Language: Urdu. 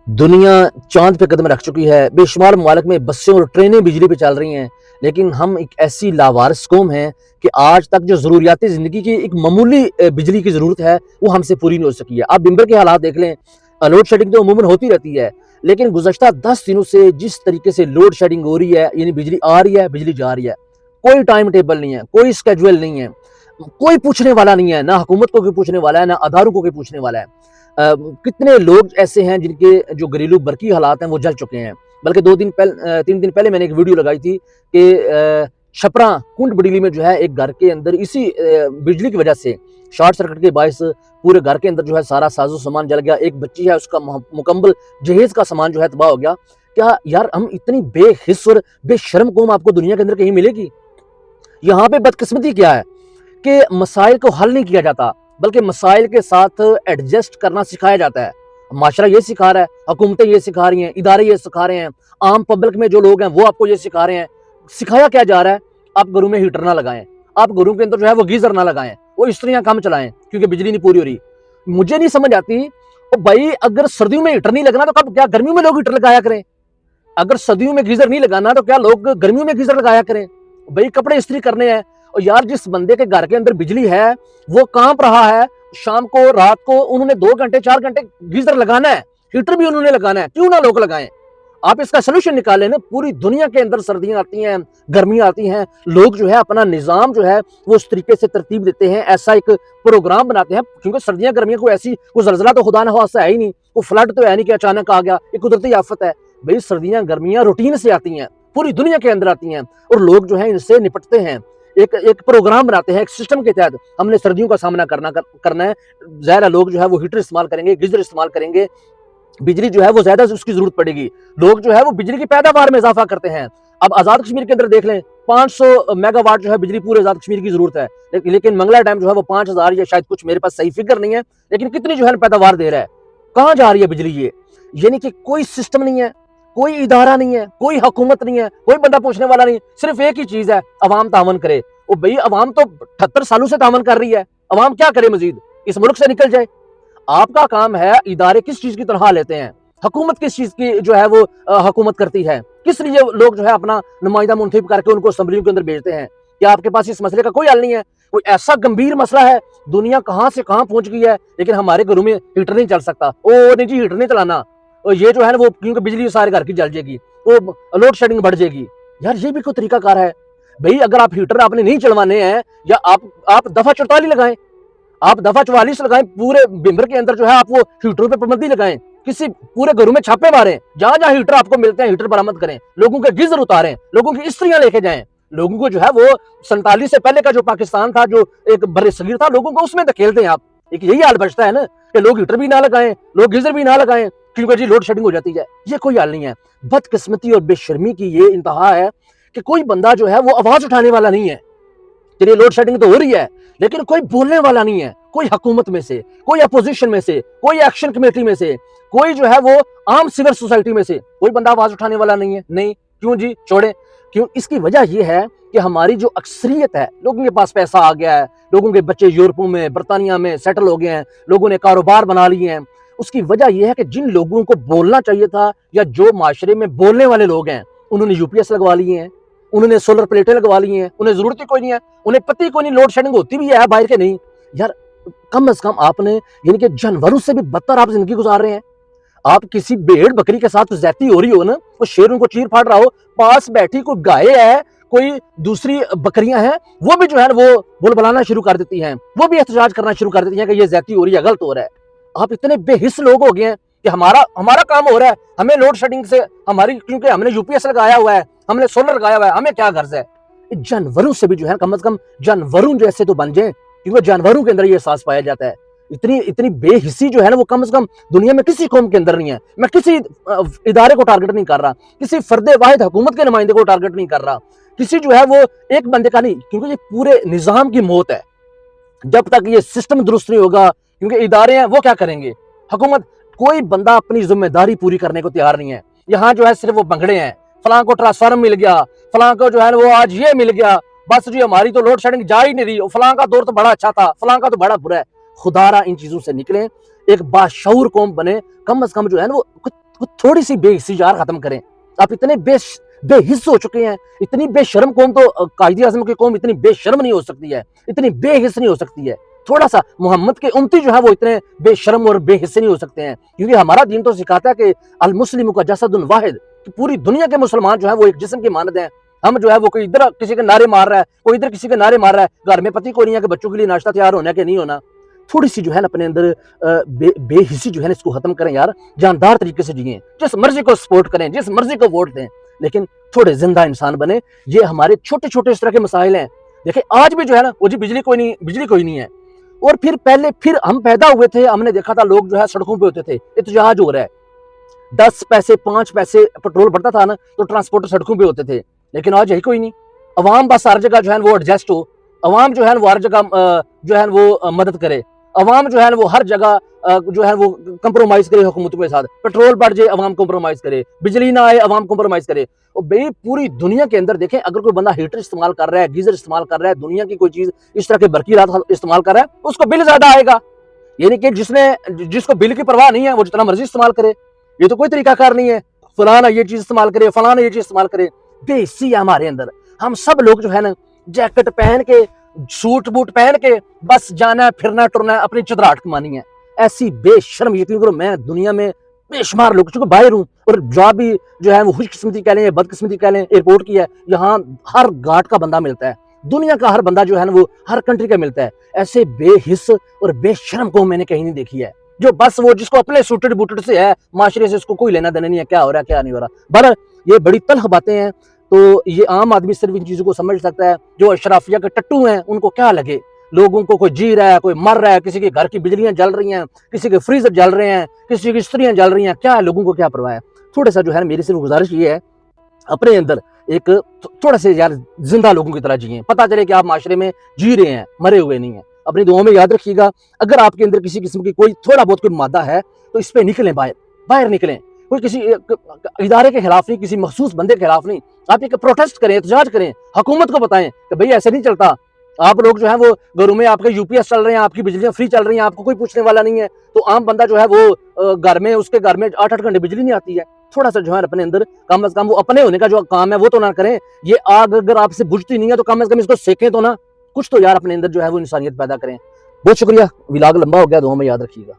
دنیا چاند پہ قدم رکھ چکی ہے، بے شمار ممالک میں بسیں اور ٹرینیں بجلی پہ چل رہی ہیں، لیکن ہم ایک ایسی لاوارث قوم ہیں کہ آج تک جو ضروریات زندگی کی ایک معمولی بجلی کی ضرورت ہے وہ ہم سے پوری نہیں ہو سکی ہے۔ آپ بمبر کے حالات دیکھ لیں، لوڈ شیڈنگ تو عموماً ہوتی رہتی ہے، لیکن گزشتہ 10 دنوں سے جس طریقے سے لوڈ شیڈنگ ہو رہی ہے، یعنی بجلی آ رہی ہے بجلی جا رہی ہے، کوئی ٹائم ٹیبل نہیں ہے، کوئی اسکیجول نہیں ہے، کوئی پوچھنے والا نہیں ہے، نہ حکومت کو کوئی پوچھنے والا ہے، نہ اداروں کو کوئی پوچھنے والا ہے۔ کتنے لوگ ایسے ہیں جن کے جو گھریلو برقی حالات ہیں وہ جل چکے ہیں، بلکہ 3 دن پہلے میں نے ایک ویڈیو لگائی تھی کہ چھپرا کنڈ بڈیلی میں جو ہے ایک گھر کے اندر اسی بجلی کی وجہ سے شارٹ سرکٹ کے باعث پورے گھر کے اندر جو ہے سارا ساز و سامان جل گیا، ایک بچی ہے اس کا مکمل جہیز کا سامان جو ہے تباہ ہو گیا۔ کیا یار ہم اتنی بے حس اور بے شرم قوم آپ کو دنیا کے اندر کہیں ملے گی؟ یہاں پہ بدقسمتی کیا ہے کہ مسائل کو حل نہیں کیا جاتا، بلکہ مسائل کے ساتھ ایڈجسٹ کرنا سکھایا جاتا ہے۔ معاشرہ یہ سکھا رہا ہے، حکومتیں یہ سکھا رہی ہیں، ادارے یہ سکھا رہے ہیں، عام پبلک میں جو لوگ ہیں وہ آپ کو یہ سکھا رہے ہیں۔ سکھایا کیا جا رہا ہے؟ آپ گھروں میں ہیٹر نہ لگائیں، آپ گھروں کے اندر جو ہے وہ گیزر نہ لگائیں، وہ استریاں کم چلائیں کیونکہ بجلی نہیں پوری ہو رہی۔ مجھے نہیں سمجھ آتی بھائی، اگر سردیوں میں ہیٹر نہیں لگنا تو کب کیا گرمیوں میں لوگ ہیٹر لگایا کریں؟ اگر سردیوں میں گیزر نہیں لگانا تو کیا لوگ گرمیوں میں گیزر لگایا کریں؟ بھائی کپڑے استری کرنے ہیں، اور یار جس بندے کے گھر کے اندر بجلی ہے وہ کانپ رہا ہے، شام کو رات کو انہوں نے 2 گھنٹے 4 گھنٹے گیزر لگانا ہے، ہیٹر بھی انہوں نے لگانا ہے، کیوں نہ لوگ لگائیں؟ آپ اس کا سلوشن نکالیں نا۔ پوری دنیا کے اندر سردیاں آتی ہیں، گرمیاں آتی ہیں، لوگ جو ہے اپنا نظام جو ہے وہ اس طریقے سے ترتیب دیتے ہیں، ایسا ایک پروگرام بناتے ہیں، کیونکہ سردیاں گرمیاں کوئی ایسی کوئی زلزلہ تو خدا نہ خواستہ ہے ہی نہیں، کوئی فلڈ تو ہے نہیں کہ اچانک آ گیا، یہ قدرتی آفت ہے۔ بھئی سردیاں گرمیاں روٹین سے آتی ہیں، پوری دنیا کے اندر آتی ہیں، اور لوگ جو ہیں ان سے نپٹتے ہیں، ایک پروگرام بناتے ہیں، ایک سسٹم کے تحت ہم نے سردیوں کا سامنا کرنا ہے۔ ظاہر ہے لوگ جو ہے وہ ہیٹر استعمال کریں گے، گیزر استعمال کریں گے، بجلی جو ہے وہ زیادہ اس کی ضرورت پڑے گی، لوگ جو ہے وہ بجلی کی پیداوار میں اضافہ کرتے ہیں۔ اب آزاد کشمیر کے اندر دیکھ لیں، 500 میگا واٹ جو ہے بجلی پورے آزاد کشمیر کی ضرورت ہے، لیکن منگلا ڈیم جو ہے وہ 5000 یا شاید کچھ، میرے پاس صحیح فگر نہیں ہے، لیکن کتنی جو ہے پیداوار دے رہا ہے؟ کہاں جا رہی ہے بجلی یہ؟ یعنی کہ کوئی سسٹم نہیں ہے، کوئی ادارہ نہیں ہے، کوئی حکومت نہیں ہے، کوئی بندہ پوچھنے والا نہیں، صرف ایک ہی چیز ہے، عوام تعاون کرے۔ او بھئی عوام تو 78 سالوں سے تعاون کر رہی ہے، عوام کیا کرے مزید؟ اس ملک سے نکل جائے؟ آپ کا کام ہے، ادارے کس چیز کی تنخواہ لیتے ہیں، حکومت کس چیز کی جو ہے وہ حکومت کرتی ہے، کس لیے لوگ جو ہے اپنا نمائندہ منتخب کر کے ان کو اسمبلیوں کے اندر بھیجتے ہیں؟ کیا آپ کے پاس اس مسئلے کا کوئی حل نہیں ہے؟ کوئی ایسا گمبھیر مسئلہ ہے، دنیا کہاں سے کہاں پہنچ گئی ہے، لیکن ہمارے گھروں میں ہیٹر نہیں چل سکتا؟ او نہیں جی ہیٹر نہیں چلانا، اور یہ جو ہے نا وہ کیونکہ بجلی سارے گھر کی جل جائے گی، وہ لوڈ شیڈنگ بڑھ جائے گی۔ یار یہ بھی کوئی طریقہ کار ہے؟ بھئی اگر آپ ہیٹر آپ نے نہیں چلوانے ہیں، یا آپ دفعہ 44 لگائیں، آپ دفعہ 44 لگائیں، پورے بمبر کے اندر جو ہے آپ وہ ہیٹروں پہ پابندی لگائیں، کسی پورے گھروں میں چھاپے ماریں، جہاں جہاں ہیٹر آپ کو ملتے ہیں ہیٹر برآمد کریں، لوگوں کے گیزر اتاریں، لوگوں کی استریاں لے کے جائیں، لوگوں کو جو ہے وہ 47 سے پہلے کا جو پاکستان تھا، جو ایک بر صغیر تھا، لوگوں کو اس میں دھکیل دیں آپ۔ ایک یہی حال بچتا ہے نا کہ لوگ ہیٹر بھی نہ لگائیں، لوگ گیزر بھی نہ لگائیں، کیونکہ جی لوڈ شیڈنگ ہو جاتی ہے۔ یہ کوئی حل نہیں ہے۔ بدقسمتی اور بے شرمی کی یہ انتہا ہے کہ کوئی بندہ جو ہے وہ آواز اٹھانے والا نہیں ہے۔ چلیے لوڈ شیڈنگ تو ہو رہی ہے، لیکن کوئی بولنے والا نہیں ہے، کوئی حکومت میں سے، کوئی اپوزیشن میں سے، کوئی ایکشن کمیٹی میں سے، کوئی جو ہے وہ عام سول سوسائٹی میں سے کوئی بندہ آواز اٹھانے والا نہیں ہے۔ نہیں کیوں جی؟ چھوڑیں کیوں؟ اس کی وجہ یہ ہے کہ ہماری جو اکثریت ہے، لوگوں کے پاس پیسہ آ گیا ہے، لوگوں کے بچے یورپوں میں برطانیہ میں سیٹل ہو گئے ہیں، لوگوں نے کاروبار بنا لیے ہیں۔ اس کی وجہ یہ ہے کہ جن لوگوں کو بولنا چاہیے تھا، یا جو معاشرے میں بولنے والے لوگ ہیں، انہوں نے یو پی ایس لگوا لیے ہیں، انہوں نے سولر پلیٹیں لگوا لی ہیں، انہیں ضرورت ہی کوئی نہیں ہے، انہیں پتہ ہی کوئی نہیں لوڈ شیڈنگ ہوتی بھی ہے باہر کے نہیں۔ یار کم از کم آپ نے، یعنی کہ جانوروں سے بھی بدتر آپ زندگی گزار رہے ہیں۔ آپ کسی بھیڑ بکری کے ساتھ زیادتی ہو رہی ہو نا، وہ شیروں کو چیر پھاڑ رہا ہو، پاس بیٹھی کوئی گائے ہے، کوئی دوسری بکریاں ہیں، وہ بھی جو ہے وہ بول بلانا شروع کر دیتی ہیں، وہ بھی احتجاج کرنا شروع کر دیتی ہیں کہ یہ زیادتی ہو رہی ہے، غلط ہو رہا ہے۔ آپ اتنے بے حس لوگ ہو گئے ہیں کہ ہمارا کام ہو رہا ہے، ہمیں لوڈ شیڈنگ سے ہماری، کیونکہ ہم نے یو پی ایس لگایا ہوا ہے، ہم نے سولر لگایا ہوا ہے، ہمیں کیا غرض ہے؟ جانوروں سے بھی جو ہے کم از کم جانوروں جیسے تو بن جائیں، کیونکہ جانوروں کے اندر یہ احساس پایا جاتا ہے۔ اتنی بے حسی جو ہے نا وہ کم از کم دنیا میں کسی قوم کے اندر نہیں ہے۔ میں کسی ادارے کو ٹارگٹ نہیں کر رہا، کسی فرد واحد حکومت کے نمائندے کو ٹارگٹ نہیں کر رہا، کسی جو ہے وہ ایک بندے کا نہیں، کیونکہ یہ پورے نظام کی موت ہے جب تک یہ سسٹم درست نہیں ہوگا۔ کیونکہ ادارے ہیں وہ کیا کریں گے، حکومت، کوئی بندہ اپنی ذمہ داری پوری کرنے کو تیار نہیں ہے۔ یہاں جو ہے صرف وہ بنگڑے ہیں، فلاں کو ٹرانسفارم مل گیا، فلاں کو جو ہے وہ آج یہ مل گیا، بس جی ہماری تو لوڈ شیڈنگ جا ہی نہیں رہی، فلاں کا دور تو بڑا اچھا تھا، فلاں کا تو بڑا برا ہے۔ خدا را ان چیزوں سے نکلیں، ایک باشعور قوم بنے، کم از کم جو ہے نا وہ تھوڑی سی بے حسی یار ختم کریں. آپ اتنے بے حس ہو چکے ہیں. اتنی بے شرم قوم تو قائد اعظم کی قوم اتنی بے شرم نہیں ہو سکتی ہے, اتنی بے حس نہیں ہو سکتی ہے. تھوڑا سا محمد کے امتی جو ہے وہ اتنے بے شرم اور بے حصے نہیں ہو سکتے ہیں, کیونکہ ہمارا دین تو سکھاتا ہے کہ المسلم کا جسد واحد, کہ پوری دنیا کے مسلمان جو ہیں وہ ایک جسم کی مانند ہیں. ہم جو ہے وہ کوئی ادھر کسی کے نعرے مار رہا ہے, کوئی ادھر کسی کے نعرے مار رہا ہے, گھر میں پتی کو نہیں ہے کہ بچوں کے لیے ناشتہ تیار ہونا ہے کہ نہیں ہونا. تھوڑی سی جو ہے نا اپنے اندر بے حسی جو ہے نا اس کو ختم کریں یار, جاندار طریقے سے جئیں, جس مرضی کو سپورٹ کریں, جس مرضی کو ووٹ دیں, لیکن تھوڑے زندہ انسان بنے. یہ ہمارے چھوٹے چھوٹے اس طرح کے مسائل ہیں. دیکھیں آج بھی جو ہے نا وہ جی بجلی کوئی نہیں ہے. اور پھر ہم پیدا ہوئے تھے, ہم نے دیکھا تھا لوگ جو ہے سڑکوں پہ ہوتے تھے, احتجاج ہو رہا ہے, 10 پیسے 5 پیسے پٹرول بڑھتا تھا نا تو ٹرانسپورٹر سڑکوں پہ ہوتے تھے. لیکن آج یہی کوئی نہیں. عوام بس ہر جگہ جو ہے وہ ایڈجسٹ ہو, عوام جو ہے وہ ہر جگہ جو ہے وہ مدد کرے, عوام جو ہے وہ ہر جگہ جو ہے وہ کمپرومائز کرے حکومتوں کے ساتھ. پٹرول بڑھ جائے عوام کمپرومائز کرے, بجلی نہ آئے عوام کمپرومائز کرے. اور بھئی پوری دنیا کے اندر دیکھیں, اگر کوئی بندہ ہیٹر استعمال کر رہا ہے, گیزر استعمال کر رہا ہے, دنیا کی کوئی چیز اس طرح کے برقی رات استعمال کر رہا ہے, اس کو بل زیادہ آئے گا. یعنی کہ جس کو بل کی پرواہ نہیں ہے وہ جتنا مرضی استعمال کرے. یہ تو کوئی طریقہ کار نہیں ہے, فلانا یہ چیز استعمال کرے, فلانا یہ چیز استعمال کرے. بے حسی ہے ہمارے اندر. ہم سب لوگ جو ہے نا جیکٹ پہن کے, سوٹ بوٹ پہن کے بس جانا ہے, پھرنا ٹرنا ہے, اپنی چدراہٹ کمانی ہے. ایسی بے شرم یقین کرو, میں دنیا میں بے شمار لوگ چونکہ باہر ہوں, اور جاب بھی جو ہے وہ خوش قسمتی کہہ لیں یا بد قسمتی کہہ لیں, ایئرپورٹ کی ہے, یہاں ہر گھاٹ کا بندہ ملتا ہے, دنیا کا ہر بندہ جو ہے نا وہ ہر کنٹری کا ملتا ہے. ایسے بے حس اور بے شرم کو میں نے کہیں نہیں دیکھی ہے, جو بس وہ جس کو اپنے سوٹڈ بوٹڈ سے ہے, معاشرے سے اس کو کوئی لینا دینا نہیں ہے, کیا ہو رہا ہے کیا نہیں ہو رہا. بہر یہ بڑی تلخ باتیں ہیں. تو یہ عام آدمی صرف ان چیزوں کو سمجھ سکتا ہے. جو اشرافیہ کے ٹٹو ہیں ان کو کیا لگے, لوگوں کو کوئی جی رہا ہے, کوئی مر رہا ہے, کسی کے گھر کی بجلیاں جل رہی ہیں, کسی کے فریزر جل رہے ہیں, کسی کی استریاں جل رہی ہیں, کیا لوگوں کو کیا پرواہ ہے. تھوڑا سا جو ہے میری صرف گزارش یہ ہے, اپنے اندر ایک تھوڑا سے یار زندہ لوگوں کی طرح جیئیں. پتہ چلے کہ آپ معاشرے میں جی رہے ہیں, مرے ہوئے نہیں ہیں. اپنی دعاؤں میں یاد رکھیے گا, اگر آپ کے اندر کسی قسم کی کوئی تھوڑا بہت کوئی مادہ ہے تو اس پہ نکلیں, باہر نکلیں. کوئی کسی ادارے کے خلاف نہیں, کسی مخصوص بندے کے خلاف نہیں. آپ ایک پروٹیسٹ کریں, احتجاج کریں, حکومت کو بتائیں کہ بھئی ایسے نہیں چلتا. آپ لوگ جو ہیں وہ گھروں میں آپ کے یو پی ایس چل رہے ہیں, آپ کی بجلیاں فری چل رہی ہیں, آپ کو کوئی پوچھنے والا نہیں ہے. تو عام بندہ جو ہے وہ گھر میں اس کے گھر میں 8-8 گھنٹے بجلی نہیں آتی ہے. تھوڑا سا جو ہے اپنے اندر کم از کم وہ اپنے ہونے کا جو کام ہے وہ تو نہ کریں. یہ آگ اگر آپ سے بجھتی نہیں ہے تو کم از کم اس کو سیکیں تو نا, کچھ تو یار اپنے اندر جو ہے وہ انسانیت پیدا کریں. بہت شکریہ, ولاگ لمبا ہو گیا, دعاؤں میں یاد رکھیے گا.